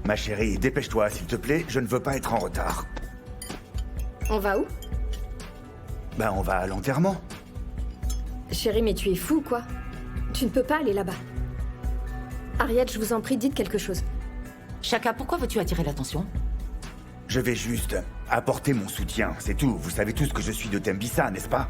Ma chérie, dépêche-toi, s'il te plaît, je ne veux pas être en retard. On va où? Ben, on va à l'enterrement. Chérie, mais tu es fou, quoi. Tu ne peux pas aller là-bas. Harriet, je vous en prie, dites quelque chose. Shaka, pourquoi veux-tu attirer l'attention? Je vais juste apporter mon soutien, c'est tout. Vous savez tous que je suis de Tembissa, n'est-ce pas?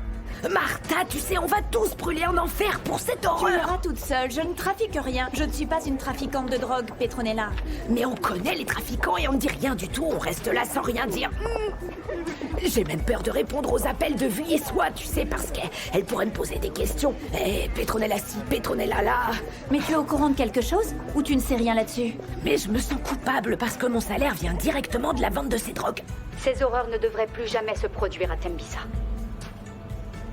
Martha, tu sais, on va tous brûler en enfer pour cette Tu horreur. iras toute seule, je ne trafique rien. Je ne suis pas une trafiquante de drogue, Petronella. Mais on connaît les trafiquants et on ne dit rien du tout, on reste là sans rien dire. J'ai même peur de répondre aux appels de Vie et Soi, tu sais, parce qu'elle pourrait me poser des questions. Eh, Petronella ci, Petronella là. Mais tu es au courant de quelque chose? Ou tu ne sais rien là-dessus? Mais je me sens coupable parce que mon salaire vient directement de la vente de ces drogues. Ces horreurs ne devraient plus jamais se produire à Tembissa.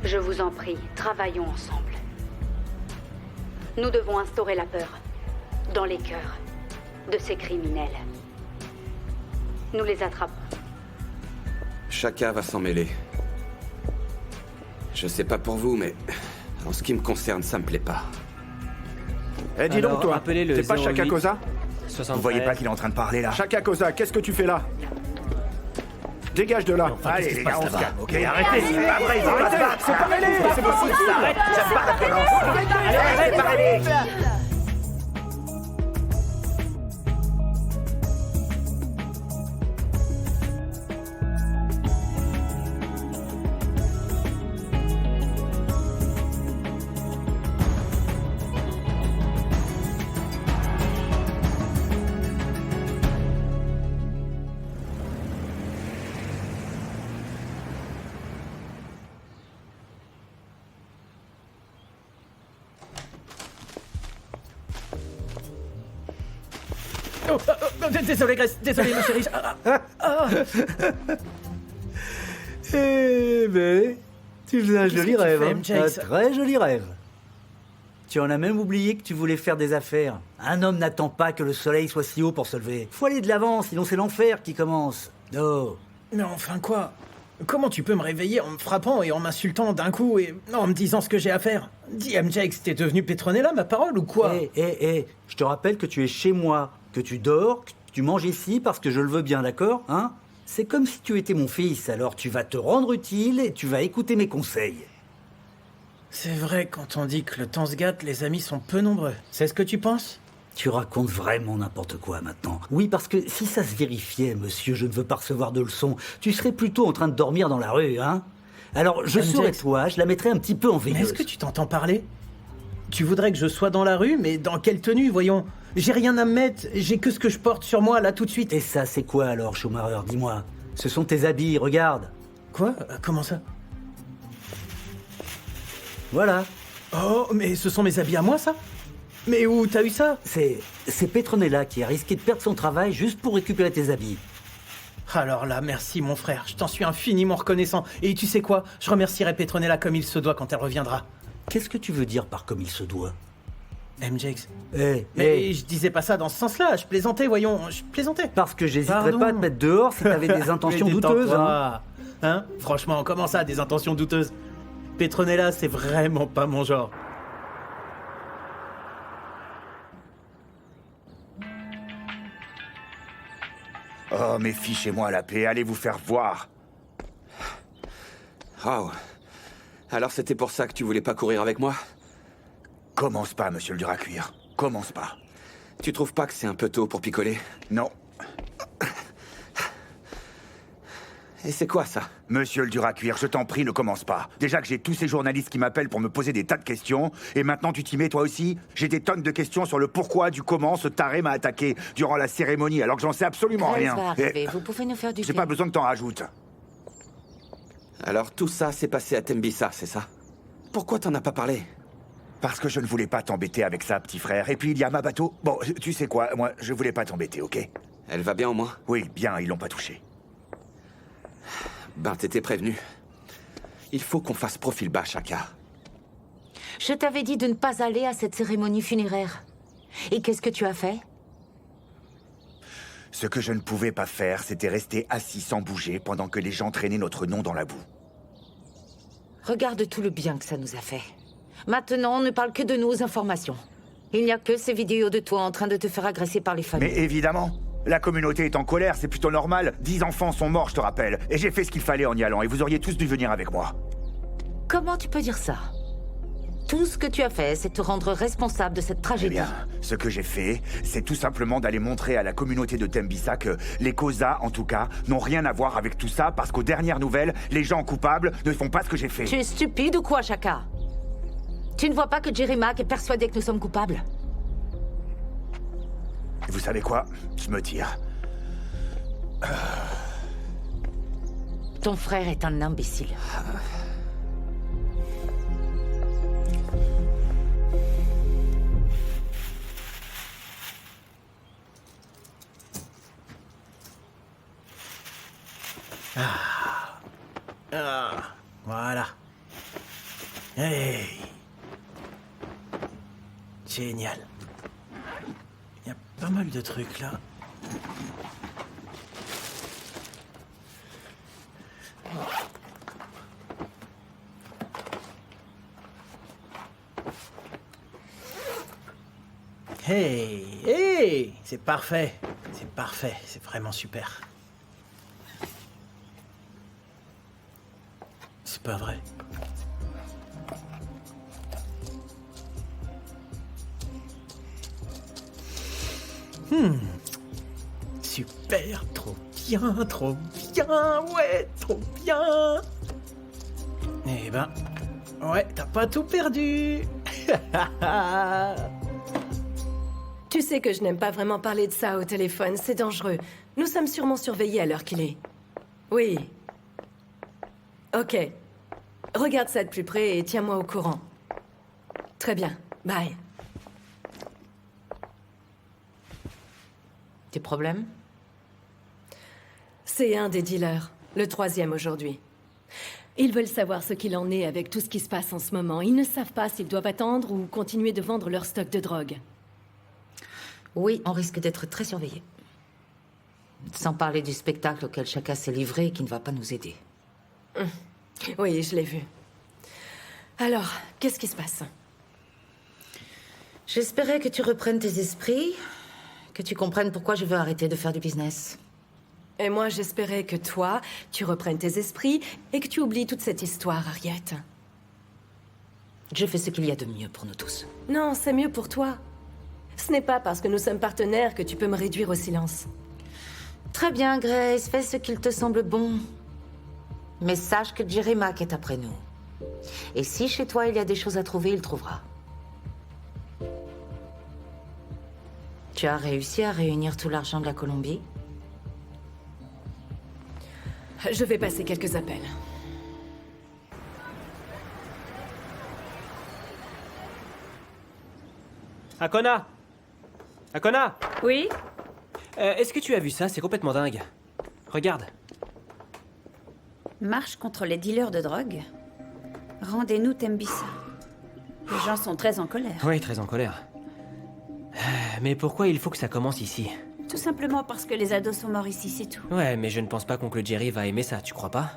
Je vous en prie, travaillons ensemble. Nous devons instaurer la peur dans les cœurs de ces criminels. Nous les attrapons. Shaka va s'en mêler. Je sais pas pour vous, mais en ce qui me concerne, ça me plaît pas. Eh, dis donc, toi, appelez le t'es pas Shaka 08 Koza? 73. Vous voyez pas qu'il est en train de parler, là? Shaka Koza, qu'est-ce que tu fais là? Dégage de là. Allez, les gars, on se calme, ok? Arrêtez, c'est pas vrai, ils vont pas se battre. C'est pas mêlé, c'est pas possible. J'aime pas la violence. Allez, arrêtez. Désolé, Grace, désolé, ma chérie. Eh ben, tu faisais un joli que tu rêve, fais, hein. MJ? Un très joli rêve. Tu en as même oublié que tu voulais faire des affaires. Un homme n'attend pas que le soleil soit si haut pour se lever. Faut aller de l'avant, sinon c'est l'enfer qui commence. Oh. Mais enfin quoi? Comment tu peux me réveiller en me frappant et en m'insultant d'un coup et en me disant ce que j'ai à faire? Dis MJ que t'es devenu Petronella, ma parole, ou quoi? Je te rappelle que tu es chez moi, que tu dors, que tu manges ici parce que je le veux bien, d'accord, hein? C'est comme si tu étais mon fils, alors tu vas te rendre utile et tu vas écouter mes conseils. C'est vrai, quand on dit que le temps se gâte, les amis sont peu nombreux. C'est ce que tu penses? Tu racontes vraiment n'importe quoi maintenant. Oui, parce que si ça se vérifiait, monsieur, je ne veux pas recevoir de leçons, tu serais plutôt en train de dormir dans la rue, hein? Alors, je MJ, serais toi, je la mettrais un petit peu en Mais veilleuse. est-ce que tu t'entends parler? Tu voudrais que je sois dans la rue, mais dans quelle tenue, voyons? J'ai rien à me mettre, j'ai que ce que je porte sur moi, là, tout de suite. Et ça, c'est quoi alors, Schumacher? Dis-moi. Ce sont tes habits, regarde. Quoi? Comment ça? Voilà. Oh, mais ce sont mes habits à moi, ça? Mais où t'as eu ça? C'est Petronella qui a risqué de perdre son travail juste pour récupérer tes habits. Alors là, merci mon frère, je t'en suis infiniment reconnaissant. Et tu sais quoi? Je remercierai Petronella comme il se doit quand elle reviendra. Qu'est-ce que tu veux dire par comme il se doit? MJX. Mais je disais pas ça dans ce sens-là, je plaisantais, voyons, je plaisantais. Parce que j'hésiterais Pardon. pas à te mettre dehors si t'avais des intentions Mais douteuses. détends-toi. Hein? Franchement, comment ça, des intentions douteuses? Petronella, c'est vraiment pas mon genre. Oh, mais fichez-moi la paix, allez vous faire voir. Oh. Alors c'était pour ça que tu voulais pas courir avec moi? Commence pas, monsieur le dur à cuire. Commence pas. Tu trouves pas que c'est un peu tôt pour picoler? Non. Et c'est quoi ça? Monsieur le dur à cuire, je t'en prie, ne commence pas. Déjà que j'ai tous ces journalistes qui m'appellent pour me poser des tas de questions, et maintenant tu t'y mets toi aussi? J'ai des tonnes de questions sur le pourquoi, du comment ce taré m'a attaqué durant la cérémonie, alors que j'en sais absolument Grace rien. va arriver. Et Vous pouvez nous faire du j'ai thé. pas besoin que t'en rajoutes. Alors tout ça s'est passé à Tembissa, c'est ça? Pourquoi t'en as pas parlé? Parce que je ne voulais pas t'embêter avec ça, petit frère. Et puis il y a ma bateau. Bon, tu sais quoi, moi, je voulais pas t'embêter, ok? Elle va bien au moins? Oui, bien, ils l'ont pas touché. Ben t'étais prévenu. Il faut qu'on fasse profil bas, Shaka. Je t'avais dit de ne pas aller à cette cérémonie funéraire. Et qu'est-ce que tu as fait? Ce que je ne pouvais pas faire, c'était rester assis sans bouger pendant que les gens traînaient notre nom dans la boue. Regarde tout le bien que ça nous a fait. Maintenant, on ne parle que de nos informations. Il n'y a que ces vidéos de toi en train de te faire agresser par les familles. Mais évidemment, La communauté est en colère, c'est plutôt normal. 10 enfants sont morts, je te rappelle. Et j'ai fait ce qu'il fallait en y allant, et vous auriez tous dû venir avec moi. Comment tu peux dire ça? Tout ce que tu as fait, c'est te rendre responsable de cette Eh tragédie. bien, ce que j'ai fait, c'est tout simplement d'aller montrer à la communauté de Tembissa que les Kosa, en tout cas, n'ont rien à voir avec tout ça, parce qu'aux dernières nouvelles, les gens coupables ne font pas ce que j'ai fait. Tu es stupide ou quoi, Shaka? Tu ne vois pas que Jerry Mack est persuadé que nous sommes coupables? Vous savez quoi? Je me tire. Ton frère est un imbécile. Voilà. Hey. Génial. Il y a pas mal de trucs là. Hey, hey, c'est parfait. C'est parfait, c'est vraiment super. C'est pas vrai. Super, trop bien, ouais, trop bien. Eh ben, ouais, t'as pas tout perdu. Tu sais que je n'aime pas vraiment parler de ça au téléphone, c'est dangereux. Nous sommes sûrement surveillés à l'heure qu'il est. Oui. Ok. Regarde ça de plus près et tiens-moi au courant. Très bien. Bye. Tes problèmes? C'est un des dealers, le 3e aujourd'hui. Ils veulent savoir ce qu'il en est avec tout ce qui se passe en ce moment. Ils ne savent pas s'ils doivent attendre ou continuer de vendre leur stock de drogue. Oui, on risque d'être très surveillés. Sans parler du spectacle auquel chacun s'est livré et qui ne va pas nous aider. Oui, je l'ai vu. Alors, qu'est-ce qui se passe? J'espérais que tu reprennes tes esprits, que tu comprennes pourquoi je veux arrêter de faire du business. Et moi, j'espérais que toi, tu reprennes tes esprits et que tu oublies toute cette histoire, Harriet. Je fais ce qu'il y a de mieux pour nous tous. Non, c'est mieux pour toi. Ce n'est pas parce que nous sommes partenaires que tu peux me réduire au silence. Très bien, Grace, fais ce qu'il te semble bon. Mais sache que Jerry Mack est après nous. Et si chez toi il y a des choses à trouver, il trouvera. Tu as réussi à réunir tout l'argent de la Colombie? Je vais passer quelques appels. Akona! Akona! Oui? Est-ce que tu as vu ça? C'est complètement dingue. Regarde. Marche contre les dealers de drogue? Rendez-nous Tembissa. Les gens sont très en colère. Oui, très en colère. Mais pourquoi il faut que ça commence ici? Tout simplement parce que les ados sont morts ici, c'est tout. Ouais, mais je ne pense pas qu'oncle Jerry va aimer ça, tu crois pas?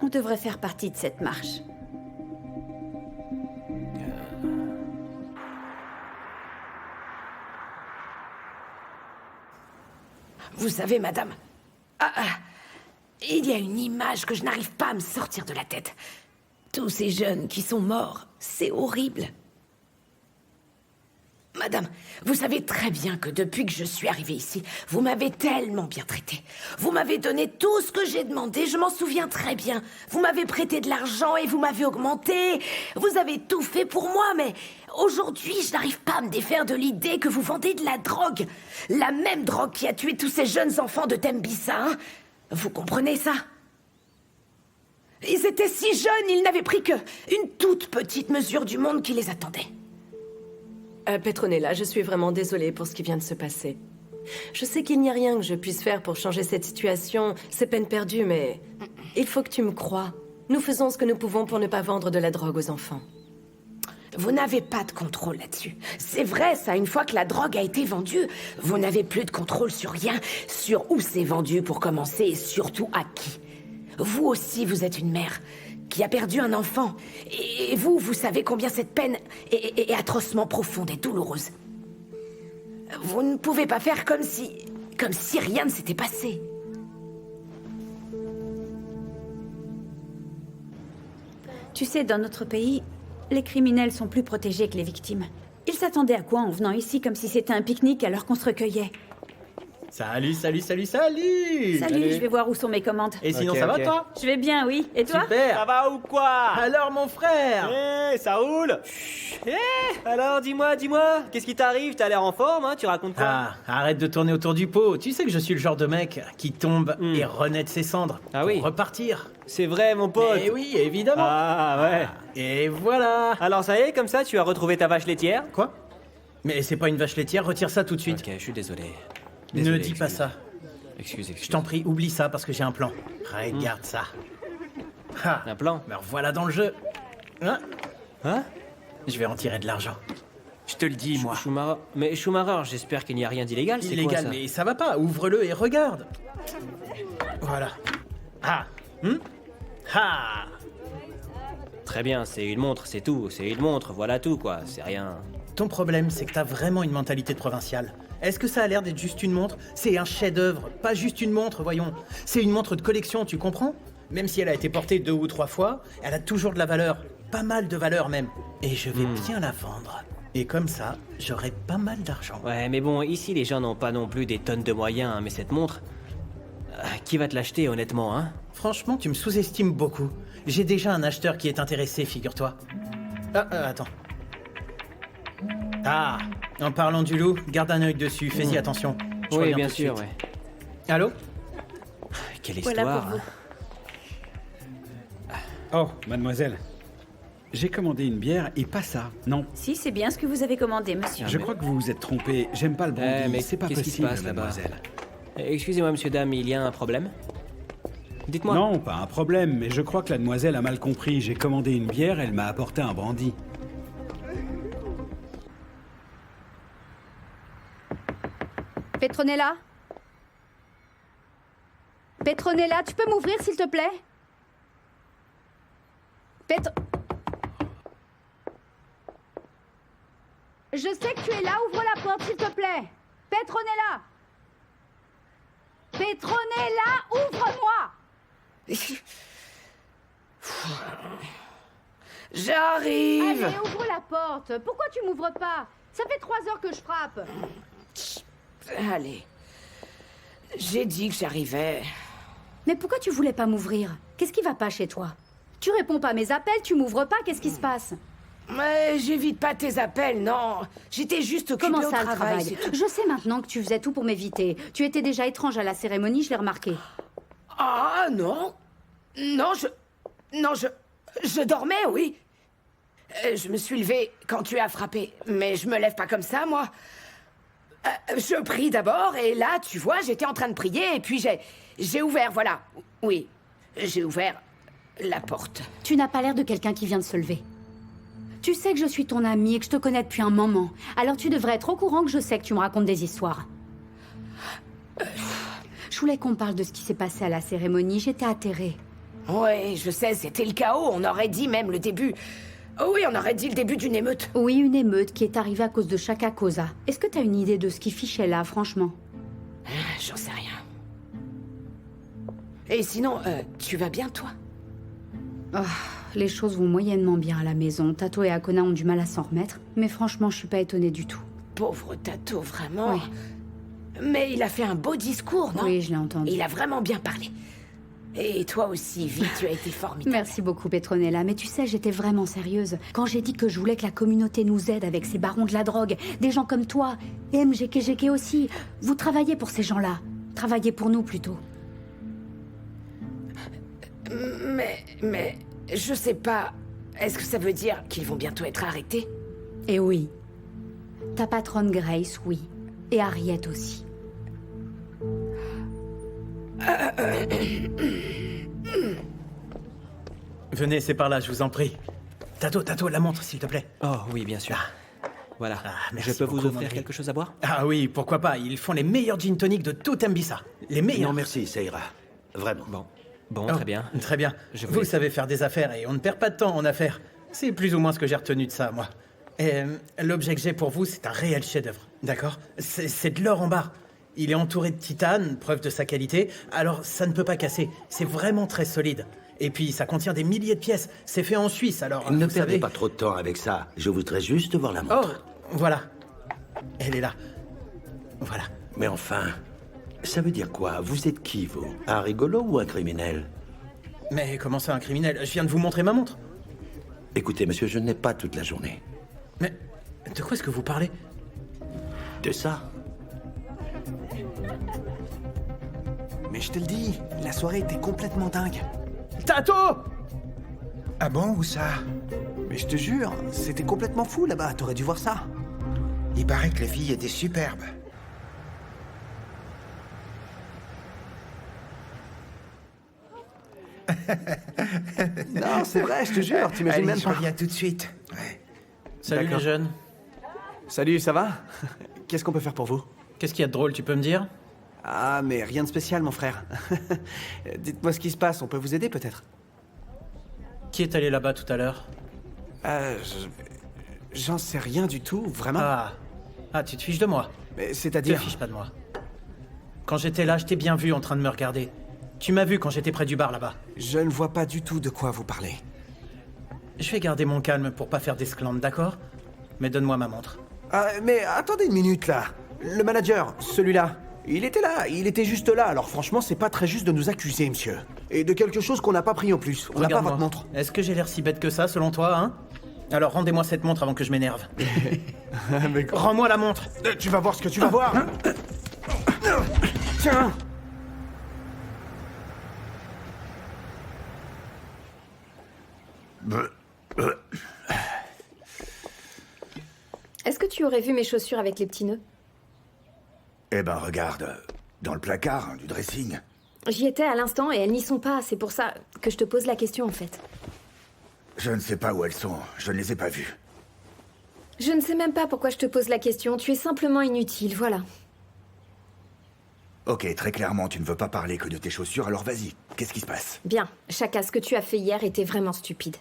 On devrait faire partie de cette marche. Vous savez, madame, il y a une image que je n'arrive pas à me sortir de la tête. Tous ces jeunes qui sont morts, c'est horrible. Madame, vous savez très bien que depuis que je suis arrivée ici, vous m'avez tellement bien traitée. Vous m'avez donné tout ce que j'ai demandé, je m'en souviens très bien. Vous m'avez prêté de l'argent et vous m'avez augmenté. Vous avez tout fait pour moi, mais aujourd'hui, je n'arrive pas à me défaire de l'idée que vous vendez de la drogue. La même drogue qui a tué tous ces jeunes enfants de Tembissa, hein? Vous comprenez ça? Ils étaient si jeunes, ils n'avaient pris que une toute petite mesure du monde qui les attendait. Petronella, je suis vraiment désolée pour ce qui vient de se passer. Je sais qu'il n'y a rien que je puisse faire pour changer cette situation, c'est peine perdue, mais il faut que tu me croies. Nous faisons ce que nous pouvons pour ne pas vendre de la drogue aux enfants. Vous n'avez pas de contrôle là-dessus. C'est vrai, ça, une fois que la drogue a été vendue, vous n'avez plus de contrôle sur rien, sur où c'est vendu pour commencer et surtout à qui. Vous aussi, vous êtes une mère qui a perdu un enfant. Et vous, vous savez combien cette peine est atrocement profonde et douloureuse. Vous ne pouvez pas faire comme si comme si rien ne s'était passé. Tu sais, dans notre pays, les criminels sont plus protégés que les victimes. Ils s'attendaient à quoi en venant ici comme si c'était un pique-nique alors qu'on se recueillait? Salut. Salut, je vais voir où sont mes commandes. Et sinon, Ok, ça ok. va, toi? Je vais bien, oui. Et toi? Super. Ça va ou quoi? Alors, mon frère? Ça roule. Alors, dis-moi, qu'est-ce qui t'arrive? T'as l'air en forme, hein? Tu racontes quoi? Ah, arrête de tourner autour du pot. Tu sais que je suis le genre de mec qui tombe et renaît de ses cendres. Ah pour oui. repartir. C'est vrai, mon pote. Eh oui, évidemment. Ah ouais. Et voilà. Alors ça y est, comme ça, tu as retrouvé ta vache laitière? Quoi? Mais c'est pas une vache laitière, retire ça tout de suite. Ok, je suis désolé. Ne Désolé, dis pas excuse. ça. Excuse. Je t'en prie, oublie ça parce que j'ai un plan. Regarde ça. Ah, Un plan? me revoilà dans le jeu. Hein? Hein? Je vais en tirer de l'argent. Je te le dis, moi. Schumacher. Mais Schumacher, j'espère qu'il n'y a rien d'illégal, c'est quoi Illégal, ça? mais ça va pas. Ouvre-le et regarde. Voilà. Ah. Ah. Très bien, c'est une montre, c'est tout. C'est une montre, voilà tout, quoi. C'est rien. Ton problème, c'est que t'as vraiment une mentalité de provincial. Est-ce que ça a l'air d'être juste une montre? C'est un chef-d'œuvre, pas juste une montre, voyons. C'est une montre de collection, tu comprends? Même si elle a été portée 2 ou 3 fois, elle a toujours de la valeur. Pas mal de valeur même. Et je vais bien la vendre. Et comme ça, j'aurai pas mal d'argent. Ouais, mais bon, ici, les gens n'ont pas non plus des tonnes de moyens, hein, mais cette montre... qui va te l'acheter, honnêtement, hein? Franchement, tu me sous-estimes beaucoup. J'ai déjà un acheteur qui est intéressé, figure-toi. Attends. Ah, en parlant du loup, garde un œil dessus, fais-y attention. Je Oui, reviens bien tout de sûr, suite. ouais. Allô? Quelle Voilà histoire. pour vous. Oh, mademoiselle. J'ai commandé une bière et pas ça. Non. Si, c'est bien ce que vous avez commandé, monsieur. Je crois que vous vous êtes trompé. J'aime pas le brandy. mais c'est pas qu'est-ce qui se possible, passe là-bas? mademoiselle. Excusez-moi, monsieur, dame, il y a un problème? Dites-moi. Non, pas un problème, mais je crois que la demoiselle a mal compris. J'ai commandé une bière, elle m'a apporté un brandy. Petronella? Petronella, tu peux m'ouvrir s'il te plaît? Je sais que tu es là, ouvre la porte s'il te plaît. Petronella! Petronella, ouvre-moi! J'arrive. Allez, ouvre la porte. Pourquoi tu m'ouvres pas? Ça fait 3 heures que je frappe. Allez. J'ai dit que j'arrivais. Mais pourquoi tu voulais pas m'ouvrir? Qu'est-ce qui va pas chez toi? Tu réponds pas à mes appels, tu m'ouvres pas, qu'est-ce qui se passe? Mais j'évite pas tes appels, non. J'étais juste occupée Comment au ça, le travail, travail? c'est tout. Je sais maintenant que tu faisais tout pour m'éviter. Tu étais déjà étrange à la cérémonie, je l'ai remarqué. Ah, non. Non, je dormais, oui. Je me suis levée quand tu as frappé. Mais je me lève pas comme ça, moi. Je prie d'abord, et là, tu vois, j'étais en train de prier, et puis j'ai ouvert, voilà. Oui, j'ai ouvert la porte. Tu n'as pas l'air de quelqu'un qui vient de se lever. Tu sais que je suis ton amie et que je te connais depuis un moment. Alors tu devrais être au courant que je sais que tu me racontes des histoires. Je voulais qu'on parle de ce qui s'est passé à la cérémonie, j'étais atterrée. Oui, je sais, c'était le chaos, on aurait dit même le début. Oh oui, on aurait dit le début d'une émeute. Oui, une émeute qui est arrivée à cause de Chaka Kosa. Est-ce que t'as une idée de ce qui fichait là, franchement? J'en sais rien. Et sinon, tu vas bien, toi? Oh, les choses vont moyennement bien à la maison. Tato et Akona ont du mal à s'en remettre. Mais franchement, je suis pas étonnée du tout. Pauvre Tato, vraiment. Oui. Mais il a fait un beau discours, non? Oui, je l'ai entendu. Il a vraiment bien parlé. Et toi aussi, Vi, tu as été formidable. Merci beaucoup, Petronella. Mais tu sais, j'étais vraiment sérieuse. Quand j'ai dit que je voulais que la communauté nous aide avec ces barons de la drogue, des gens comme toi, et MGKGK aussi, vous travaillez pour ces gens-là. Travaillez pour nous, plutôt. Mais, je sais pas. Est-ce que ça veut dire qu'ils vont bientôt être arrêtés? Et oui. Ta patronne Grace, oui. Et Harriet aussi. Venez, c'est par là, je vous en prie. Tato, la montre, s'il te plaît. Oh, oui, bien sûr. Voilà. merci Je peux vous beaucoup, offrir Mandry. quelque chose à boire? Ah oui, pourquoi pas. Ils font les meilleurs gin tonic de tout Mbissa. Les meilleurs. Non, merci, ça ira. Vraiment. Bon, Oh, très bien. Très bien. Je Vous vous- savez faire des affaires et on ne perd pas de temps en affaires. C'est plus ou moins ce que j'ai retenu de ça, moi. Et l'objet que j'ai pour vous, c'est un réel chef-d'œuvre. D'accord? C'est de l'or en barre. Il est entouré de titane, preuve de sa qualité, alors ça ne peut pas casser. C'est vraiment très solide. Et puis, ça contient des milliers de pièces. C'est fait en Suisse, alors... Ne vous perdez savez... pas trop de temps avec ça. Je voudrais juste voir la Oh, montre. voilà. Elle est là. Voilà. Mais enfin, ça veut dire quoi? Vous êtes qui, vous? Un rigolo ou un criminel? Mais comment ça, un criminel? Je viens de vous montrer ma montre. Écoutez, monsieur, je n'ai pas toute la journée. Mais de quoi est-ce que vous parlez? De ça? Mais je te le dis, la soirée était complètement dingue. Tato! Ah bon, où ça? Mais je te jure, c'était complètement fou là-bas, t'aurais dû voir ça. Il paraît que les filles étaient superbes. Non, c'est vrai, je te jure, t'imagines Allez, même je pas. reviens tout de suite. Ouais. Salut D'accord. les jeunes. Salut, ça va? Qu'est-ce qu'on peut faire pour vous? Qu'est-ce qu'il y a de drôle, tu peux me dire? Ah, mais rien de spécial, mon frère. Dites-moi ce qui se passe, on peut vous aider peut-être? Qui est allé là-bas tout à l'heure? J'en sais rien du tout, vraiment. Ah, tu te fiches de moi? Mais Tu c'est-à-dire... te fiches pas de moi. Quand j'étais là, je t'ai bien vu en train de me regarder. Tu m'as vu quand j'étais près du bar là-bas. Je ne vois pas du tout de quoi vous parlez. Je vais garder mon calme pour pas faire d'esclandre, d'accord? Mais donne-moi ma montre. Ah, mais attendez une minute là. Le manager, celui-là, il était là, il était juste là, alors franchement, c'est pas très juste de nous accuser, monsieur. Et de quelque chose qu'on n'a pas pris en plus. On n'a pas Regarde-moi. votre montre. Est-ce que j'ai l'air si bête que ça, selon toi, hein? Alors rendez-moi cette montre avant que je m'énerve. Rends-moi la montre. Tu vas voir ce que tu vas voir. Tiens. Est-ce que tu aurais vu mes chaussures avec les petits nœuds? Eh ben, regarde, dans le placard du dressing. J'y étais à l'instant et elles n'y sont pas. C'est pour ça que je te pose la question, en fait. Je ne sais pas où elles sont, je ne les ai pas vues. Je ne sais même pas pourquoi je te pose la question. Tu es simplement inutile, voilà. Ok, très clairement, tu ne veux pas parler que de tes chaussures, alors vas-y, qu'est-ce qui se passe? Bien, Chaka, ce que tu as fait hier était vraiment stupide.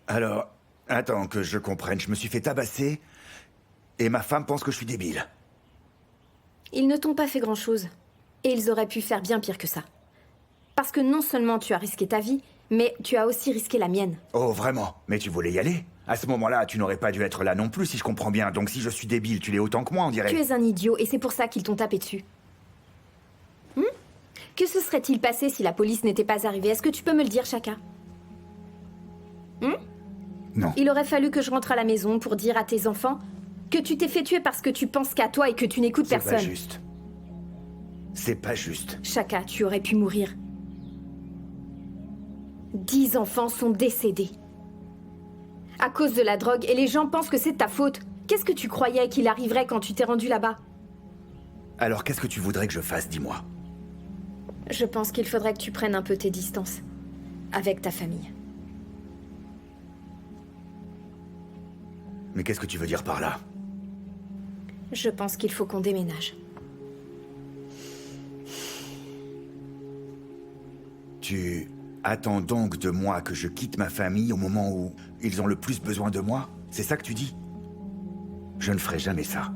Alors, attends que je comprenne, je me suis fait tabasser et ma femme pense que je suis débile. Ils ne t'ont pas fait grand-chose. Et ils auraient pu faire bien pire que ça. Parce que non seulement tu as risqué ta vie, mais tu as aussi risqué la mienne. Oh, vraiment? Mais tu voulais y aller? À ce moment-là, tu n'aurais pas dû être là non plus, si je comprends bien. Donc si je suis débile, tu l'es autant que moi, on dirait. Tu es un idiot et c'est pour ça qu'ils t'ont tapé dessus. Que se serait-il passé si la police n'était pas arrivée? Est-ce que tu peux me le dire, Chaka? Non. Il aurait fallu que je rentre à la maison pour dire à tes enfants que tu t'es fait tuer parce que tu penses qu'à toi et que tu n'écoutes C'est personne. pas juste. C'est pas juste. Chaka, tu aurais pu mourir. 10 enfants sont décédés. À cause de la drogue, et les gens pensent que c'est de ta faute. Qu'est-ce que tu croyais qu'il arriverait quand tu t'es rendu là-bas? Alors qu'est-ce que tu voudrais que je fasse, dis-moi? Je pense qu'il faudrait que tu prennes un peu tes distances. Avec ta famille. Mais qu'est-ce que tu veux dire par là? Je pense qu'il faut qu'on déménage. Tu attends donc de moi que je quitte ma famille au moment où ils ont le plus besoin de moi? C'est ça que tu dis? Je ne ferai jamais ça.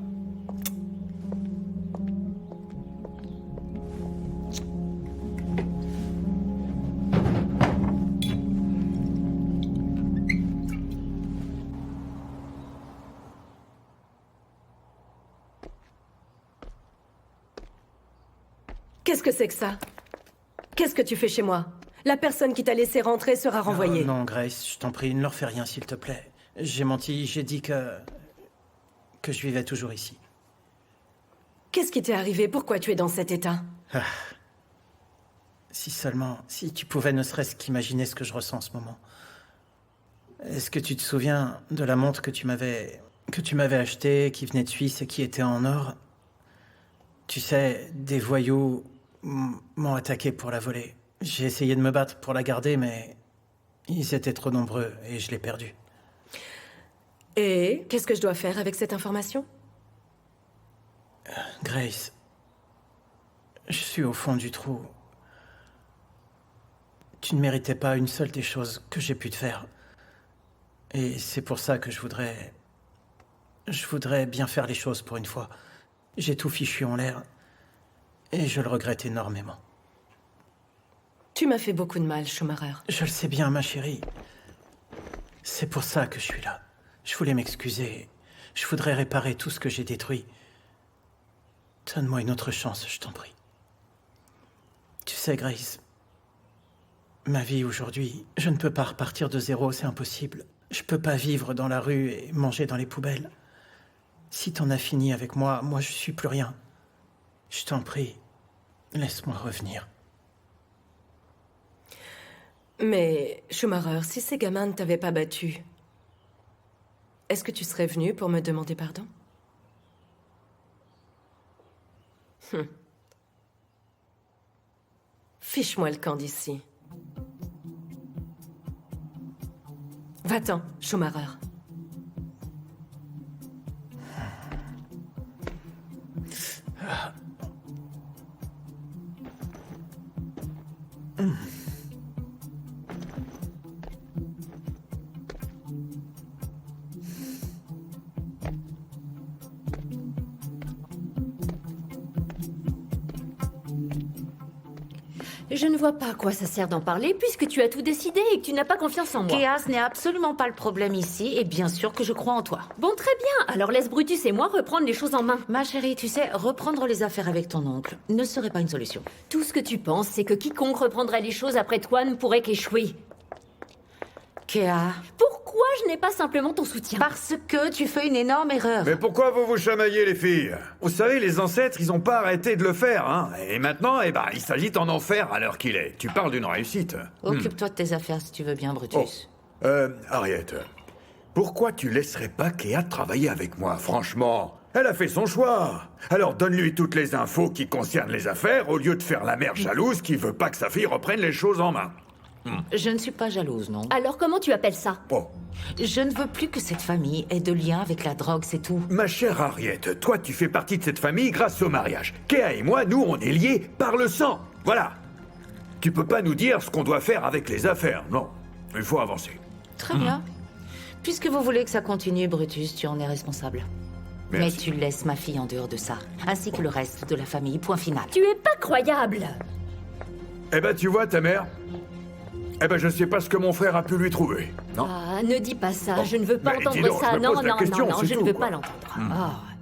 Qu'est-ce que c'est que ça? Qu'est-ce que tu fais chez moi? La personne qui t'a laissé rentrer sera renvoyée. Non, Grace, je t'en prie, ne leur fais rien, s'il te plaît. J'ai menti, j'ai dit que je vivais toujours ici. Qu'est-ce qui t'est arrivé? Pourquoi tu es dans cet état? Si seulement, si tu pouvais ne serait-ce qu'imaginer ce que je ressens en ce moment. Est-ce que tu te souviens de la montre que tu m'avais achetée, qui venait de Suisse et qui était en or? Tu sais, des voyous m'ont attaqué pour la voler. J'ai essayé de me battre pour la garder, mais ils étaient trop nombreux et je l'ai perdue. Et qu'est-ce que je dois faire avec cette information? Grace, je suis au fond du trou. Tu ne méritais pas une seule des choses que j'ai pu te faire. Et c'est pour ça que je voudrais Je voudrais bien faire les choses pour une fois. J'ai tout fichu en l'air. Et je le regrette énormément. Tu m'as fait beaucoup de mal, Schumacher. Je le sais bien, ma chérie. C'est pour ça que je suis là. Je voulais m'excuser. Je voudrais réparer tout ce que j'ai détruit. Donne-moi une autre chance, je t'en prie. Tu sais, Grace, ma vie aujourd'hui, je ne peux pas repartir de zéro, c'est impossible. Je peux pas vivre dans la rue et manger dans les poubelles. Si t'en as fini avec moi, moi je suis plus rien. Je t'en prie, laisse-moi revenir. Mais, Schumacher, si ces gamins ne t'avaient pas battu, est-ce que tu serais venu pour me demander pardon? Fiche-moi le camp d'ici. Va-t'en, Schumacher. Je ne vois pas à quoi ça sert d'en parler puisque tu as tout décidé et que tu n'as pas confiance en moi. Kéa, ce n'est absolument pas le problème ici et bien sûr que je crois en toi. Bon, très bien. Alors laisse Brutus et moi reprendre les choses en main. Ma chérie, tu sais, reprendre les affaires avec ton oncle ne serait pas une solution. Tout ce que tu penses, c'est que quiconque reprendrait les choses après toi ne pourrait qu'échouer. Kéa. Pourquoi je n'ai pas simplement ton soutien? Parce que tu fais une énorme erreur. Mais pourquoi vous vous chamaillez, les filles? Vous savez, les ancêtres, ils ont pas arrêté de le faire, hein. Et maintenant, il s'agit d'en en faire à l'heure qu'il est. Tu parles d'une réussite. Occupe-toi de tes affaires si tu veux bien, Brutus. Harriet, pourquoi tu laisserais pas Kéa travailler avec moi, franchement? Elle a fait son choix. Alors donne-lui toutes les infos qui concernent les affaires au lieu de faire la mère jalouse qui veut pas que sa fille reprenne les choses en main. Je ne suis pas jalouse, non. Alors comment tu appelles ça? Je ne veux plus que cette famille ait de lien avec la drogue, c'est tout. Ma chère Harriet, toi tu fais partie de cette famille grâce au mariage. Kéa et moi, nous, on est liés par le sang. Voilà. Tu peux pas nous dire ce qu'on doit faire avec les affaires, non. Il faut avancer. Très bien. Puisque vous voulez que ça continue, Brutus, tu en es responsable. Merci. Mais tu laisses ma fille en dehors de ça, ainsi que le reste de la famille, point final. Tu es pas croyable. Eh ben, tu vois, ta mère. Eh ben, je sais pas ce que mon frère a pu lui trouver. Non. Ah, ne dis pas ça, je ne veux pas Mais dis entendre donc, ça. je me Non, pose la non, question, non, c'est je ne tout, veux quoi. pas l'entendre. Oh,